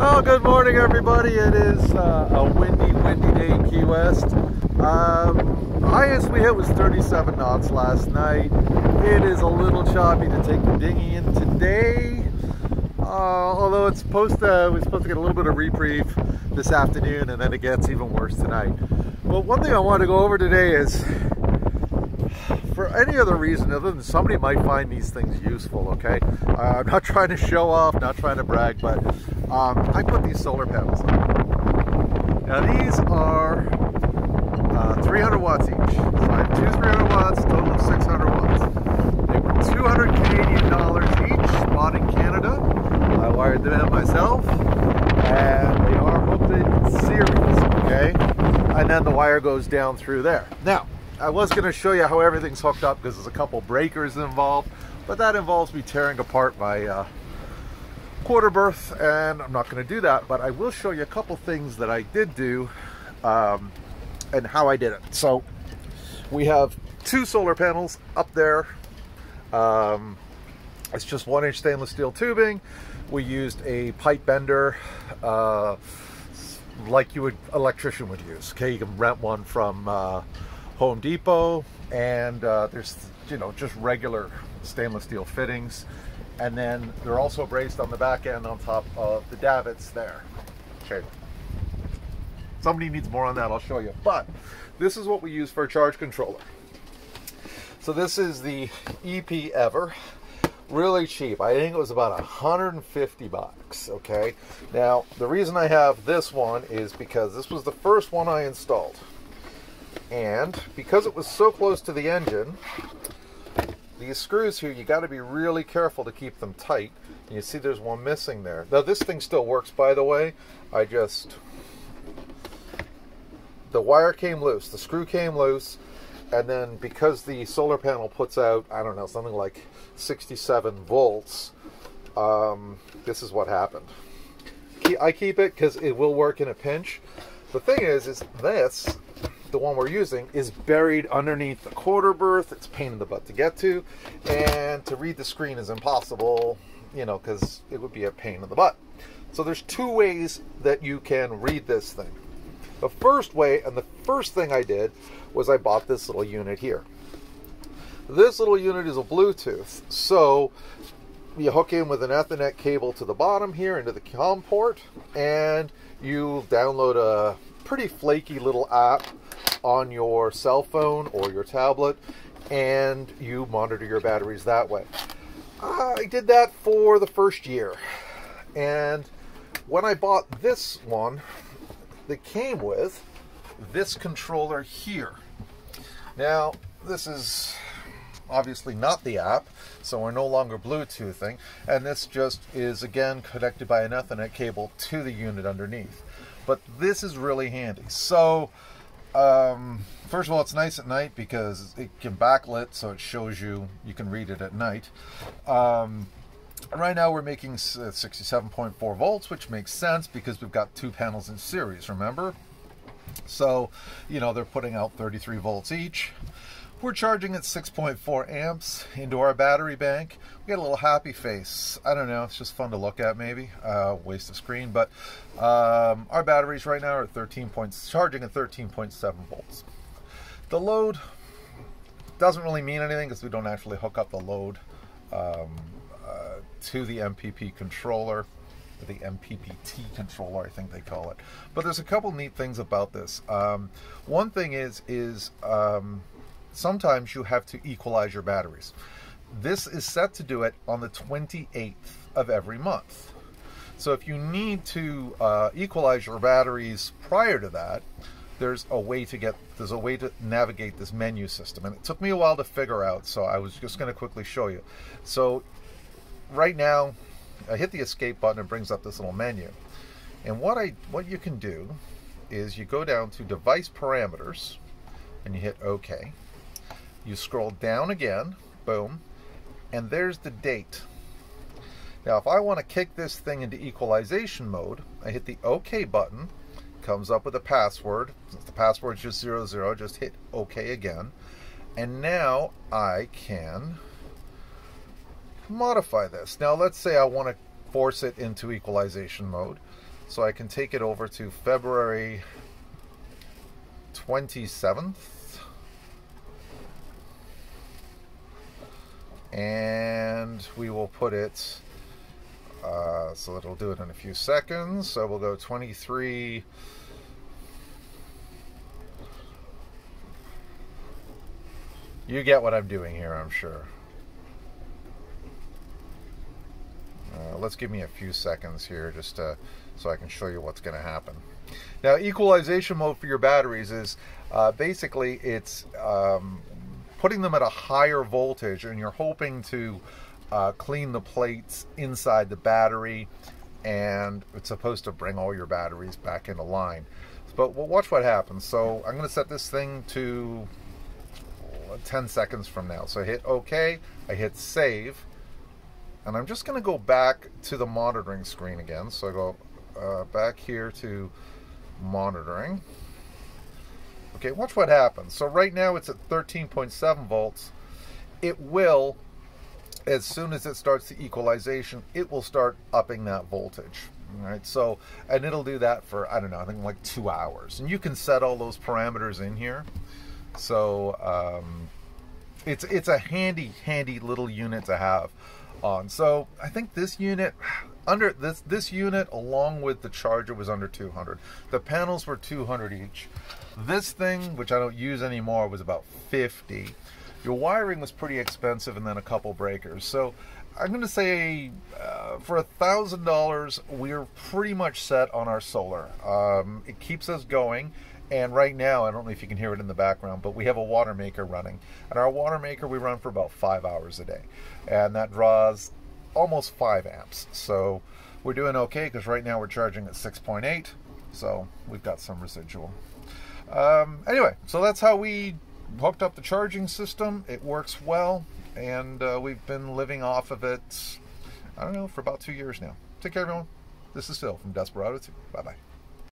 Well, good morning, everybody. It is a windy day in Key West. Highest we hit was 37 knots last night. It is a little choppy to take the dinghy in today. Although we're supposed to get a little bit of reprieve this afternoon, and then it gets even worse tonight. But one thing I want to go over today is, for any other reason other than somebody might find these things useful, okay? I'm not trying to show off, not trying to brag, but I put these solar panels on. Now these are 300 watts each. So I have two 300 watts, total of 600 watts. They were 200 Canadian dollars each, bought in Canada. I wired them in myself, and they are hooked in series, okay? And then the wire goes down through there. Now, I was going to show you how everything's hooked up because there's a couple breakers involved, but that involves me tearing apart my quarter berth, and I'm not going to do that, but I will show you a couple things that I did do and how I did it. So we have two solar panels up there. It's just 1-inch stainless steel tubing. We used a pipe bender like you would electrician would use. Okay, you can rent one from Home Depot, and there's, you know, just regular stainless steel fittings, and then they're also braced on the back end on top of the davits there. Okay, somebody needs more on that, I'll show you. But this is what we use for a charge controller. So this is the EPEVER. Really cheap. I think it was about 150 bucks. Okay, now the reason I have this one is because this was the first one I installed, and because it was so close to the engine, these screws here, you got to be really careful to keep them tight. And you see there's one missing there. Now this thing still works, by the way. The wire came loose, the screw came loose, and then because the solar panel puts out, I don't know, something like 67 volts, this is what happened. I keep it because it will work in a pinch. The thing is this, the one we're using, is buried underneath the quarter berth. It's a pain in the butt to get to, and to read the screen is impossible, you know, because it would be a pain in the butt. So there's two ways that you can read this thing. The first way, and the first thing I did, was I bought this little unit here. This little unit is a Bluetooth, so you hook in with an Ethernet cable to the bottom here into the COM port, and you download a pretty flaky little app on your cell phone or your tablet, and you monitor your batteries that way. I did that for the first year, and when I bought this one, that came with this controller here. Now, this is obviously not the app, so we're no longer Bluetoothing, and this just is again connected by an Ethernet cable to the unit underneath. But this is really handy. So first of all, it's nice at night because it can backlit, so it shows you can read it at night. Right now we're making 67.4 volts, which makes sense because we've got two panels in series, remember? So, you know, they're putting out 33 volts each. We're charging at 6.4 amps into our battery bank. We got a little happy face. I don't know, it's just fun to look at maybe. Waste of screen, but our batteries right now are charging at 13.7 volts. The load doesn't really mean anything because we don't actually hook up the load to the MPP controller, the MPPT controller, I think they call it. But there's a couple neat things about this. One thing is sometimes you have to equalize your batteries. This is set to do it on the 28th of every month. So if you need to equalize your batteries prior to that, there's a way to navigate this menu system, and it took me a while to figure out, so I was just going to quickly show you. So right now, I hit the escape button, and brings up this little menu. And what you can do is you go down to device parameters and you hit OK. You scroll down again, boom, and there's the date. Now if I want to kick this thing into equalization mode, I hit the OK button, comes up with a password. Since the password's just 00, just hit OK again. And now I can modify this. Now let's say I want to force it into equalization mode. so I can take it over to February 27th. And we will put it, so it'll do it in a few seconds. So we'll go 23. You get what I'm doing here, I'm sure. Let's give me a few seconds here just so I can show you what's going to happen. Now, equalization mode for your batteries is basically it's putting them at a higher voltage, and you're hoping to clean the plates inside the battery, and it's supposed to bring all your batteries back into line. But we'll watch what happens. So I'm going to set this thing to 10 seconds from now. So I hit OK, I hit save, and I'm just going to go back to the monitoring screen again. So I go back here to monitoring. Okay, watch what happens. So right now it's at 13.7 volts. It will, as soon as it starts the equalization, it will start upping that voltage. All right, so, and it'll do that for, I don't know, I think like 2 hours. And you can set all those parameters in here. So it's a handy little unit to have on. So I think this unit, under this unit along with the charger, was under 200. The panels were 200 each. This thing, which I don't use anymore, was about 50. Your wiring was pretty expensive, and then a couple breakers. So I'm going to say for $1,000, we're pretty much set on our solar. It keeps us going. And right now, I don't know if you can hear it in the background, but we have a water maker running. And our water maker we run for about 5 hours a day. And that draws almost 5 amps. So we're doing okay, because right now we're charging at 6.8. So we've got some residual. Anyway, so that's how we hooked up the charging system. It works well, and we've been living off of it, I don't know, for about 2 years now. Take care, everyone. This is Phil from Desperado 2. Bye-bye.